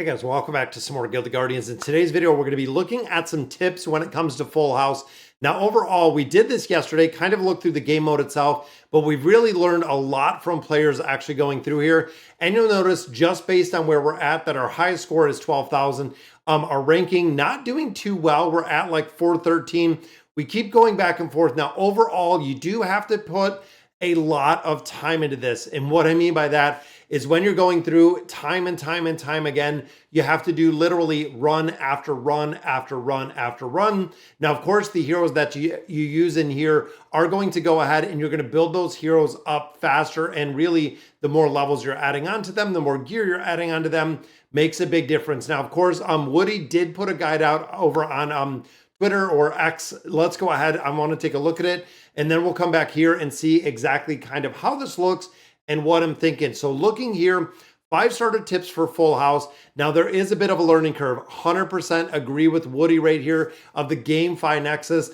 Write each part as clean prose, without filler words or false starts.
Hey guys, welcome back to some more Guilty Guardians. In today's video, we're going to be looking at some tips when it comes to Full House. Now, overall, we did this yesterday, kind of looked through the game mode itself, but we've really learned a lot from players actually going through here. And you'll notice just based on where we're at that our highest score is 12,000. Our ranking not doing too well. We're at like 413. We keep going back and forth. Now, overall, you do have to put a lot of time into this. And what I mean by that is when you're going through time and time and time again, you have to do literally run after run after run after run. Now, of course, the heroes that you use in here are going to go ahead and you're going to build those heroes up faster. And really, the more levels you're adding onto them, the more gear you're adding onto them makes a big difference. Now, of course, Woody did put a guide out over on Twitter or X. Let's go ahead. I want to take a look at it, and then we'll come back here and see exactly kind of how this looks and what I'm thinking. So looking here, 5 starter tips for Full House. Now there is a bit of a learning curve. 100% agree with Woody right here of the GameFi Nexus.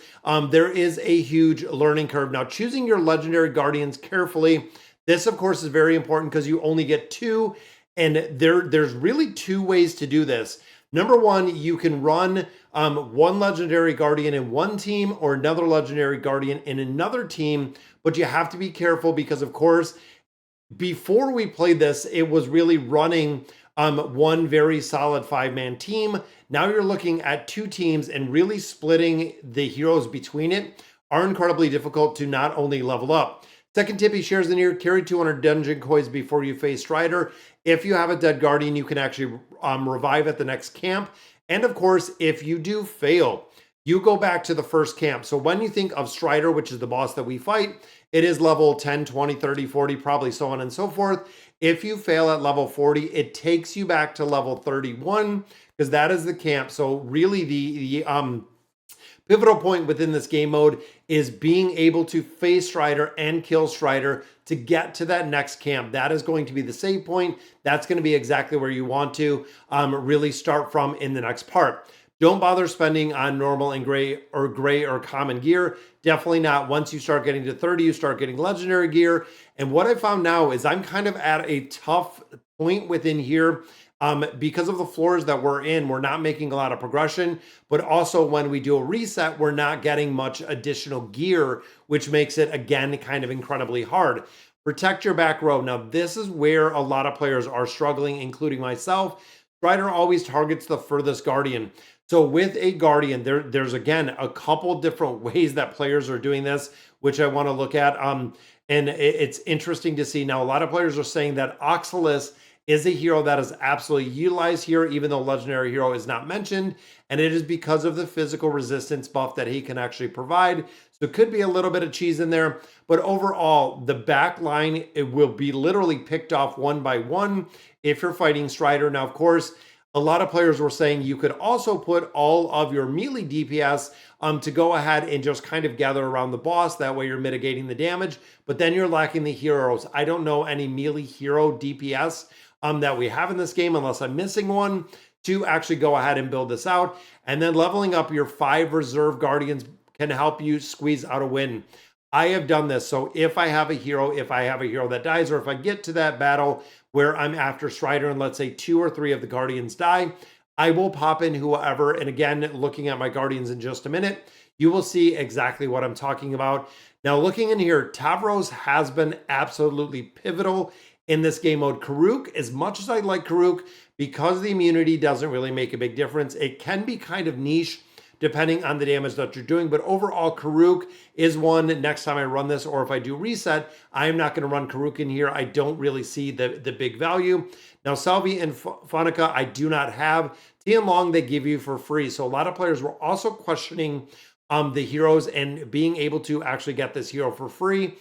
There is a huge learning curve. Now choosing your legendary guardians carefully. This of course is very important because you only get 2, and there's really 2 ways to do this. Number 1, you can run one legendary guardian in one team or another legendary guardian in another team, but you have to be careful because of course, before we played this, it was really running one very solid 5-man team. Now you're looking at 2 teams, and really splitting the heroes between it are incredibly difficult to not only level up. Second tip he shares in here, carry 200 dungeon coins before you face Strider. If you have a dead guardian, you can actually revive at the next camp. And of course, if you do fail, you go back to the first camp. So when you think of Strider, which is the boss that we fight, it is level 10, 20, 30, 40, probably so on and so forth. If you fail at level 40, it takes you back to level 31 because that is the camp. So really the pivotal point within this game mode is being able to face Strider and kill Strider to get to that next camp. That is going to be the save point. That's going to be exactly where you want to really start from in the next part. Don't bother spending on normal and gray or common gear. Definitely not. Once you start getting to 30, you start getting legendary gear. And what I found now is I'm kind of at a tough point within here because of the floors that we're in. We're not making a lot of progression, but also when we do a reset, we're not getting much additional gear, which makes it, again, kind of incredibly hard. Protect your back row. Now, this is where a lot of players are struggling, including myself. Strider always targets the furthest guardian. So with a guardian, there's again a couple different ways that players are doing this, which I want to look at. And it's interesting to see. Now, a lot of players are saying that Oxalis is a hero that is absolutely utilized here, even though legendary hero is not mentioned. And it is because of the physical resistance buff that he can actually provide. So it could be a little bit of cheese in there. But overall, the back line, it will be literally picked off one by one if you're fighting Strider. Now, of course, a lot of players were saying you could also put all of your melee DPS to go ahead and just kind of gather around the boss. That way you're mitigating the damage, but then you're lacking the heroes. I don't know any melee hero DPS that we have in this game unless I'm missing one to actually go ahead and build this out. And then leveling up your 5 reserve guardians can help you squeeze out a win. I have done this. So if I have a hero that dies, or if I get to that battle where I'm after Strider and let's say 2 or 3 of the guardians die, I will pop in whoever. And again, looking at my guardians in just a minute, you will see exactly what I'm talking about. Now, looking in here, Tavros has been absolutely pivotal in this game mode. Karuk, as much as I like Karuk, because the immunity doesn't really make a big difference, it can be kind of niche depending on the damage that you're doing. But overall, Karuk is one. Next time I run this, or if I do reset, I am not going to run Karuk in here. I don't really see the big value. Now, Salvi and Fanica, I do not have. Tian Long, they give you for free. So a lot of players were also questioning the heroes and being able to actually get this hero for free.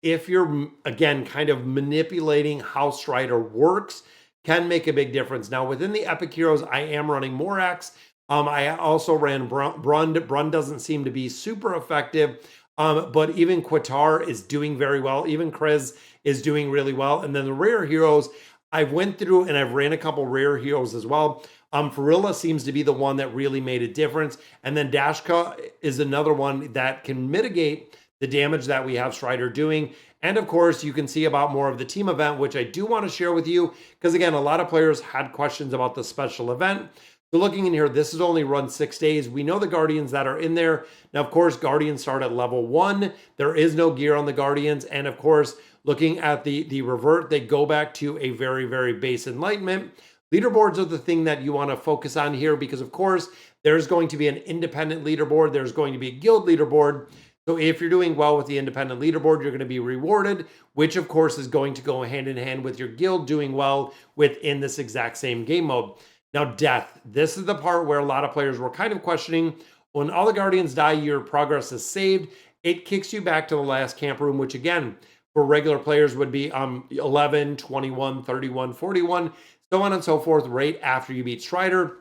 If you're, again, kind of manipulating how Strider works, can make a big difference. Now, within the Epic Heroes, I am running Morax. I also ran Brund. Brund doesn't seem to be super effective, but even Qatar is doing very well. Even Kriz is doing really well. And then the rare heroes, I went through and I've ran a couple rare heroes as well. Farilla seems to be the one that really made a difference. And then Dashka is another one that can mitigate the damage that we have Strider doing. And of course, you can see about more of the team event, which I do want to share with you, because again, a lot of players had questions about the special event. So looking in here, this is only run 6 days. We know the Guardians that are in there. Now, of course, Guardians start at level 1. There is no gear on the Guardians. And of course, looking at the revert, they go back to a very, very base Enlightenment. Leaderboards are the thing that you want to focus on here because, of course, there's going to be an independent leaderboard. There's going to be a guild leaderboard. So if you're doing well with the independent leaderboard, you're going to be rewarded, which of course is going to go hand in hand with your guild doing well within this exact same game mode. Now, death. This is the part where a lot of players were kind of questioning. When all the Guardians die, your progress is saved. It kicks you back to the last camp room, which again, for regular players would be 11, 21, 31, 41, so on and so forth, right after you beat Strider.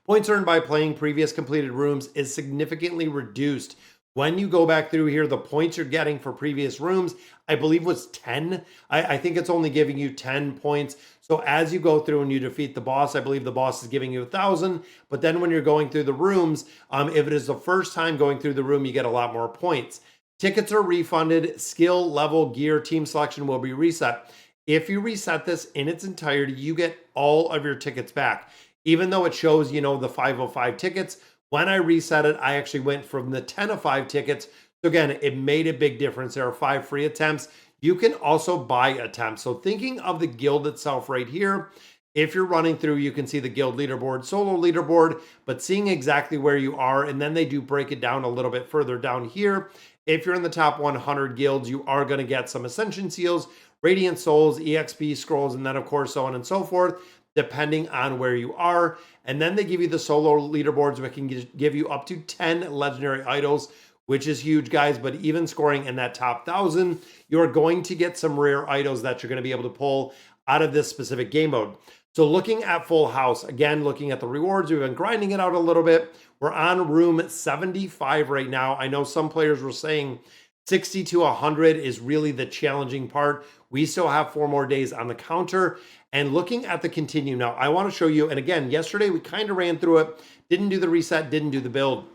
Points earned by playing previous completed rooms is significantly reduced. When you go back through here, the points you're getting for previous rooms, I believe was 10. I think it's only giving you 10 points. So as you go through and you defeat the boss, I believe the boss is giving you 1,000. But then when you're going through the rooms, if it is the first time going through the room, you get a lot more points. Tickets are refunded. Skill, level, gear, team selection will be reset. If you reset this in its entirety, you get all of your tickets back. Even though it shows, the 505 tickets, when I reset it, I actually went from the 10 of 5 tickets. So again, it made a big difference. There are 5 free attempts. You can also buy attempts. So thinking of the guild itself right here, if you're running through, you can see the guild leaderboard, solo leaderboard, but seeing exactly where you are, and then they do break it down a little bit further down here. If you're in the top 100 guilds, you are going to get some Ascension Seals, Radiant Souls, EXP scrolls, and then of course so on and so forth, depending on where you are. And then they give you the solo leaderboards, which can give you up to 10 legendary idols, which is huge, guys. But even scoring in that top 1,000, you're going to get some rare idols that you're going to be able to pull out of this specific game mode. So looking at Full House, again, looking at the rewards, we've been grinding it out a little bit. We're on room 75 right now. I know some players were saying 60 to 100 is really the challenging part. We still have 4 more days on the counter. And looking at the continue now, I want to show you, and again, yesterday we kind of ran through it, didn't do the reset, didn't do the build.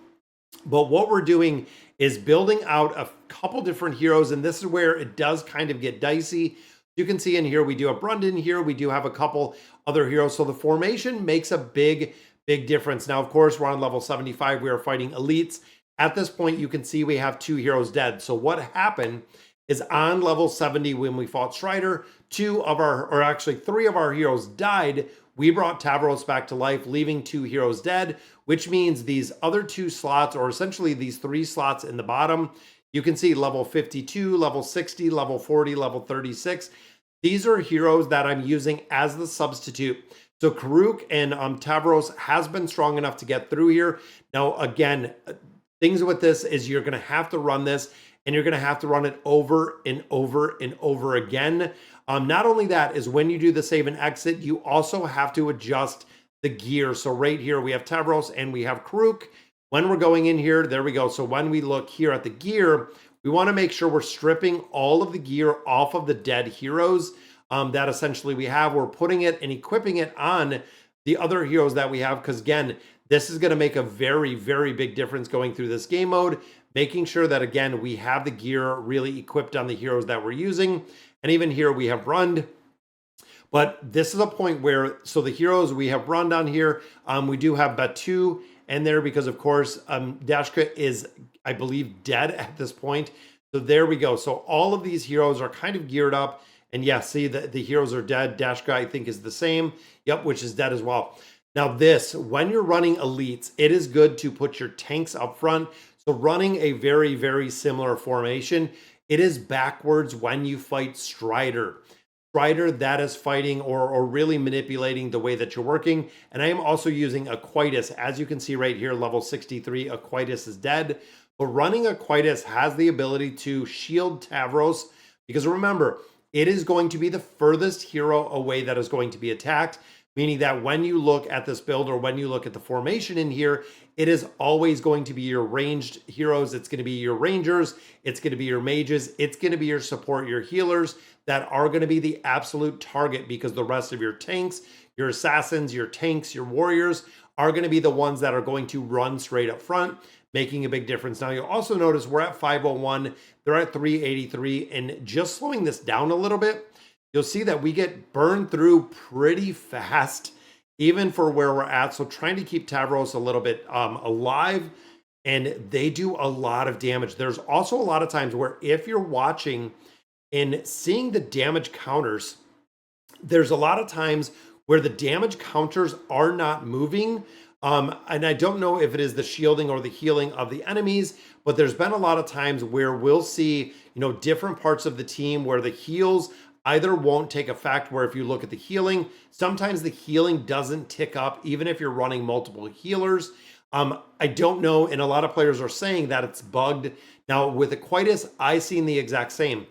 But what we're doing is building out a couple different heroes, and this is where it does kind of get dicey. You can see in here, we do have Brundon here, we do have a couple other heroes. So the formation makes a big difference. Now, of course, we're on level 75, we are fighting elites. At this point, you can see we have 2 heroes dead. So what happened is on level 70 when we fought Strider, 3 of our heroes died. We brought Tavros back to life, leaving 2 heroes dead, which means these other 2 slots, or essentially these 3 slots in the bottom, you can see level 52, level 60, level 40, level 36. These are heroes that I'm using as the substitute. So Karuk and Tavros has been strong enough to get through here. Now, again, things with this is you're going to have to run this, and you're going to have to run it over and over and over again. Not only that, is when you do the save and exit, you also have to adjust the gear. So right here, we have Tavros and we have Karuk. When we're going in here, there we go. So when we look here at the gear, we want to make sure we're stripping all of the gear off of the dead heroes that essentially we have. We're putting it and equipping it on the other heroes that we have, because again, this is going to make a very, very big difference going through this game mode, making sure that, again, we have the gear really equipped on the heroes that we're using. And even here we have Rund. But this is a point where, so the heroes we have Rund on here, we do have Batu in there because, of course, Dashka is, I believe, dead at this point. So there we go. So all of these heroes are kind of geared up. And yeah, see, the heroes are dead. Dashka, I think, is the same. Yep, which is dead as well. Now this, when you're running elites, it is good to put your tanks up front. So running a very, very similar formation, it is backwards when you fight Strider. Strider, that is fighting or really manipulating the way that you're working. And I am also using Aquitus. As you can see right here, level 63, Aquitus is dead. But running Aquitus has the ability to shield Tavros, because remember, it is going to be the furthest hero away that is going to be attacked. Meaning that when you look at this build or when you look at the formation in here, it is always going to be your ranged heroes. It's going to be your rangers. It's going to be your mages. It's going to be your support, your healers that are going to be the absolute target, because the rest of your tanks, your assassins, your tanks, your warriors are going to be the ones that are going to run straight up front. making a big difference. Now you'll also notice we're at 501, they're at 383, and just slowing this down a little bit, you'll see that we get burned through pretty fast, even for where we're at. So trying to keep Tavros a little bit alive, and they do a lot of damage. There's also a lot of times where if you're watching and seeing the damage counters, there's a lot of times where the damage counters are not moving. And I don't know if it is the shielding or the healing of the enemies, but there's been a lot of times where we'll see, different parts of the team where the heals either won't take effect, where if you look at the healing, sometimes the healing doesn't tick up, even if you're running multiple healers. I don't know, and a lot of players are saying that it's bugged. Now, with Aquitus, I seen the exact same.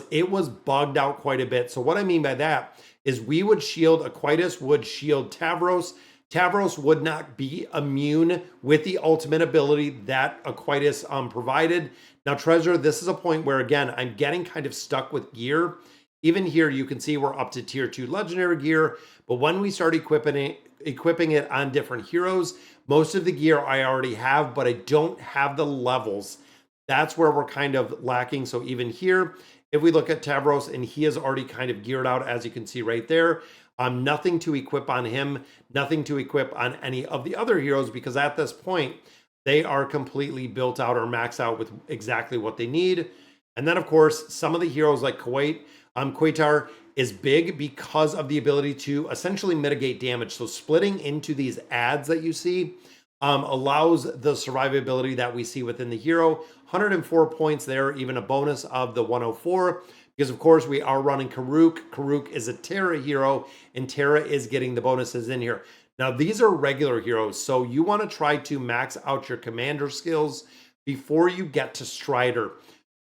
It was bugged out quite a bit. So what I mean by that is we would shield, Aquitus would shield Tavros. Tavros would not be immune with the ultimate ability that Aquitus provided. Now, Treasure, this is a point where, again, I'm getting kind of stuck with gear. Even here, you can see we're up to tier 2 legendary gear, but when we start equipping it on different heroes, most of the gear I already have, but I don't have the levels. That's where we're kind of lacking. So even here, if we look at Tavros, and he is already kind of geared out, as you can see right there, nothing to equip on him, nothing to equip on any of the other heroes, because at this point, they are completely built out or maxed out with exactly what they need. And then, of course, some of the heroes like Quaitar is big because of the ability to essentially mitigate damage. So splitting into these ads that you see allows the survivability that we see within the hero. 104 points there, even a bonus of the 104. Because, of course, we are running Karuk. Karuk is a Terra hero, and Terra is getting the bonuses in here. Now, these are regular heroes, so you want to try to max out your commander skills before you get to Strider.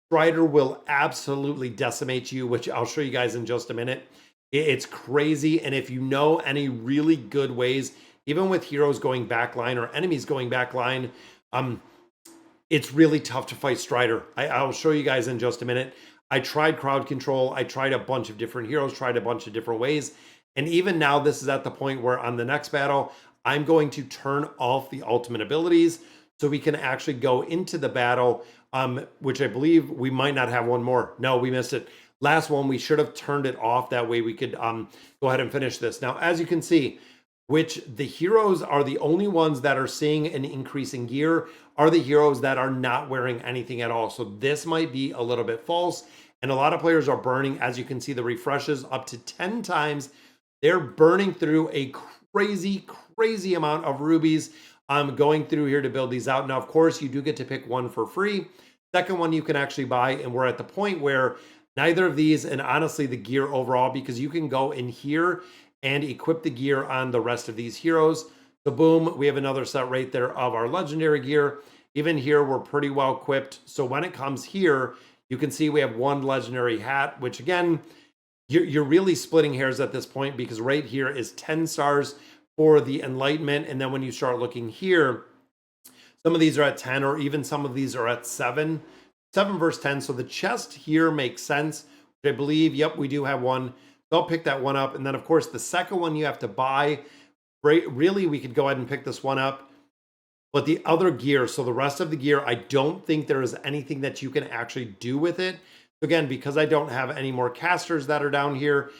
Strider will absolutely decimate you, which I'll show you guys in just a minute. It's crazy, and if you know any really good ways, even with heroes going backline or enemies going backline, it's really tough to fight Strider. I'll show you guys in just a minute. I tried crowd control. I tried a bunch of different heroes, tried a bunch of different ways. And even now, this is at the point where on the next battle, I'm going to turn off the ultimate abilities so we can actually go into the battle, which I believe we might not have one more. No, we missed it. Last one, we should have turned it off. That way we could go ahead and finish this. Now, as you can see, which the heroes are the only ones that are seeing an increase in gear are the heroes that are not wearing anything at all. So this might be a little bit false. And a lot of players are burning, as you can see, the refreshes up to 10 times. They're burning through a crazy, crazy amount of rubies going through here to build these out. Now, of course, you do get to pick one for free. Second one you can actually buy. And we're at the point where neither of these, and honestly, the gear overall, because you can go in here and equip the gear on the rest of these heroes. So boom, we have another set right there of our legendary gear. Even here, we're pretty well equipped. So when it comes here, you can see we have one legendary hat, which again, you're really splitting hairs at this point, because right here is 10 stars for the Enlightenment. And then when you start looking here, some of these are at 10, or even some of these are at 7. 7 versus 10. So the chest here makes sense, which I believe, yep, we do have one. So I'll pick that one up. And then, of course, the second one you have to buy. Really, we could go ahead and pick this one up. But the other gear, so the rest of the gear, I don't think there is anything that you can actually do with it. Again, because I don't have any more casters that are down here,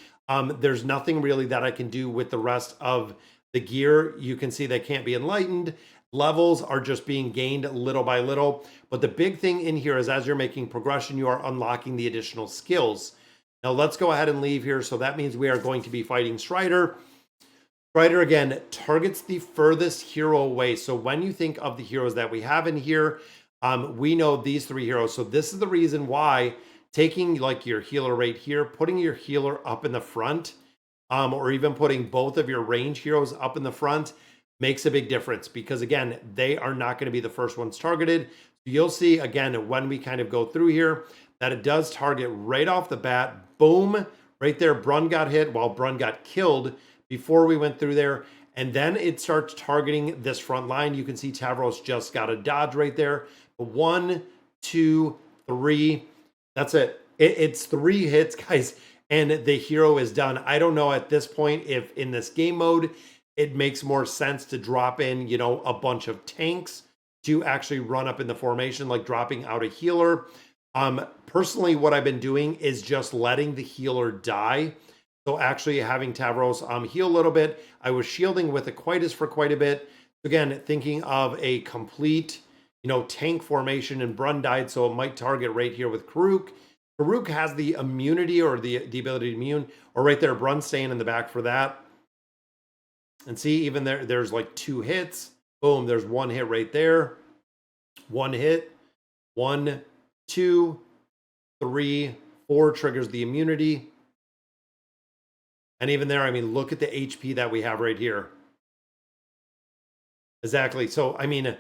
there's nothing really that I can do with the rest of the gear. You can see they can't be enlightened. Levels are just being gained little by little. But the big thing in here is as you're making progression, you are unlocking the additional skills. Now let's go ahead and leave here. So that means we are going to be fighting Strider. Strider, again, targets the furthest hero away. So when you think of the heroes that we have in here, we know these 3 heroes. So this is the reason why taking like your healer right here, putting your healer up in the front, or even putting both of your range heroes up in the front makes a big difference, because again, they are not going to be the first ones targeted. So you'll see again, when we kind of go through here, that it does target right off the bat. Boom, right there. Brun got hit while Brun got killed before we went through there. And then it starts targeting this front line. You can see Tavros just got a dodge right there. 1, 2, 3. That's it. It's 3 hits, guys, and the hero is done. I don't know at this point if in this game mode, it makes more sense to drop in, a bunch of tanks to actually run up in the formation, like dropping out a healer. Personally, what I've been doing is just letting the healer die. So actually having Tavros heal a little bit. I was shielding with Aquitas for quite a bit. Again, thinking of a complete, tank formation, and Brun died, so it might target right here with Karuk. Karuk has the immunity, or the ability to immune, or right there, Brun staying in the back for that. And see, even there's like 2 hits. Boom, there's 1 hit right there. 1 hit. 1, 2, 3, 4 triggers the immunity. And even there, I mean, look at the HP that we have right here. Exactly. So, I mean,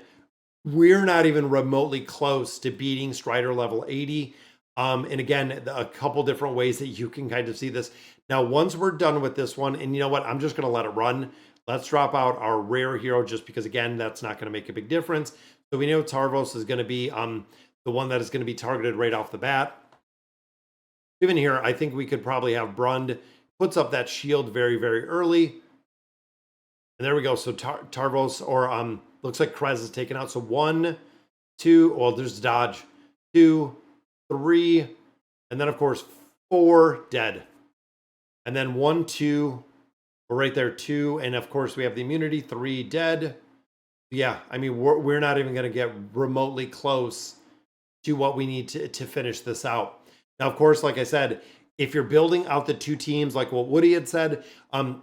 we're not even remotely close to beating Strider level 80. And again, a couple different ways that you can kind of see this. Now, once we're done with this one, and you know what, I'm just going to let it run. Let's drop out our rare hero, just because, again, that's not going to make a big difference. So we know Tarvos is going to be the one that is going to be targeted right off the bat. Even here, I think we could probably have Brund puts up that shield very, very early. And there we go. So Tarvos, or looks like Krez is taken out. So 1, 2, well, there's dodge. 2, 3, and then of course 4 dead. And then 1, 2, right there, 2, and of course we have the immunity, 3 dead. Yeah, I mean, we're not even going to get remotely close to what we need to finish this out. Now, of course, like I said, if you're building out the 2 teams, like what Woody had said,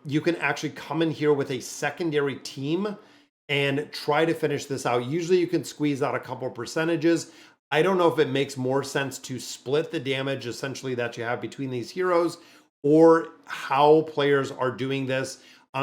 you can actually come in here with a secondary team and try to finish this out. Usually you can squeeze out a couple percentages. I don't know if it makes more sense to split the damage essentially that you have between these heroes, or how players are doing this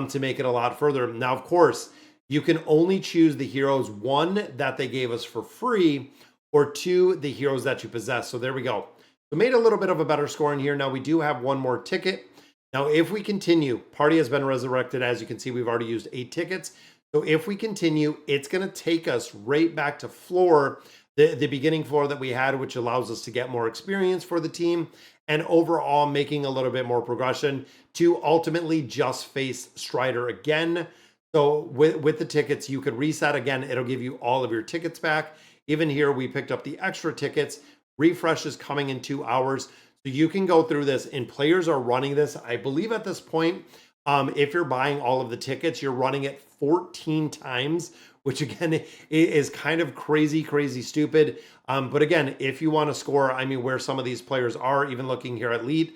to make it a lot further. Now, of course, you can only choose the heroes, 1, that they gave us for free, or 2, the heroes that you possess. So there we go. So made a little bit of a better score in here. Now we do have 1 more ticket. Now, if we continue, party has been resurrected. As you can see, we've already used 8 tickets. So if we continue, it's going to take us right back to floor, the beginning floor that we had, which allows us to get more experience for the team, and overall making a little bit more progression to ultimately just face Strider again. So with the tickets, you could reset again. It'll give you all of your tickets back. Even here, we picked up the extra tickets. Refresh is coming in 2 hours. So you can go through this, and players are running this. I believe at this point, if you're buying all of the tickets, you're running it 14 times, which again is kind of crazy, crazy stupid. But again, if you want to score, I mean, where some of these players are, even looking here at Elite,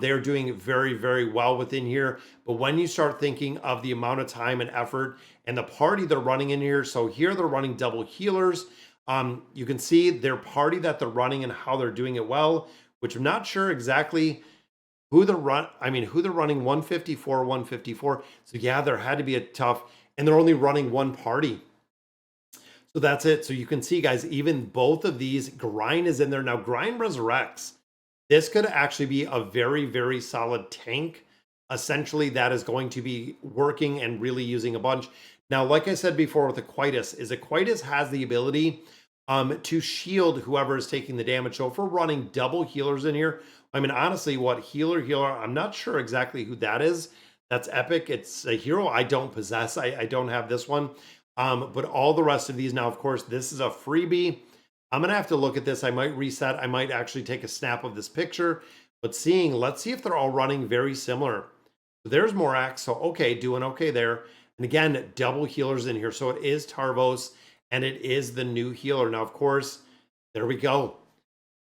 they're doing very, very well within here. But when you start thinking of the amount of time and effort and the party they're running in here, so here they're running double healers. You can see their party that they're running and how they're doing it well, which I'm not sure exactly who they're running 154, 154. So yeah, there had to be a tough, and they're only running 1 party. So that's it. So you can see, guys, even both of these, Grind is in there. Now, Grind resurrects. This could actually be a very, very solid tank. Essentially, that is going to be working and really using a bunch. Now, like I said before with Aquitas has the ability to shield whoever is taking the damage. So if we're running double healers in here, I mean, honestly, what healer, I'm not sure exactly who that is. That's epic. It's a hero I don't possess. I don't have this one. But all the rest of these now, of course, this is a freebie. I'm going to have to look at this. I might reset. I might actually take a snap of this picture. But let's see if they're all running very similar. So there's Morax. So, okay, doing okay there. And again, double healers in here. So it is Tarvos, and it is the new healer. Now, of course, there we go.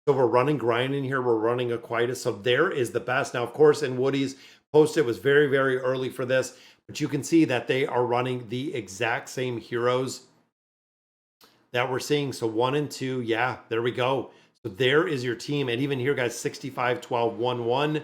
So we're running Grind in here. We're running Aquitas. So there is the best. Now, of course, in Woody's post, it was very, very early for this. But you can see that they are running the exact same heroes that we're seeing. So 1 and 2, yeah, there we go. So there is your team. And even here, guys, 65, 12, 1, 1.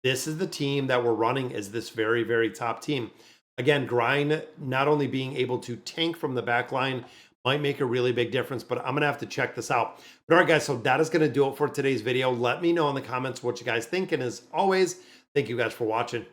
This is the team that we're running as this very, very top team. Again, Grind not only being able to tank from the back line might make a really big difference, but I'm going to have to check this out. But all right, guys, so that is going to do it for today's video. Let me know in the comments what you guys think. And as always, thank you guys for watching.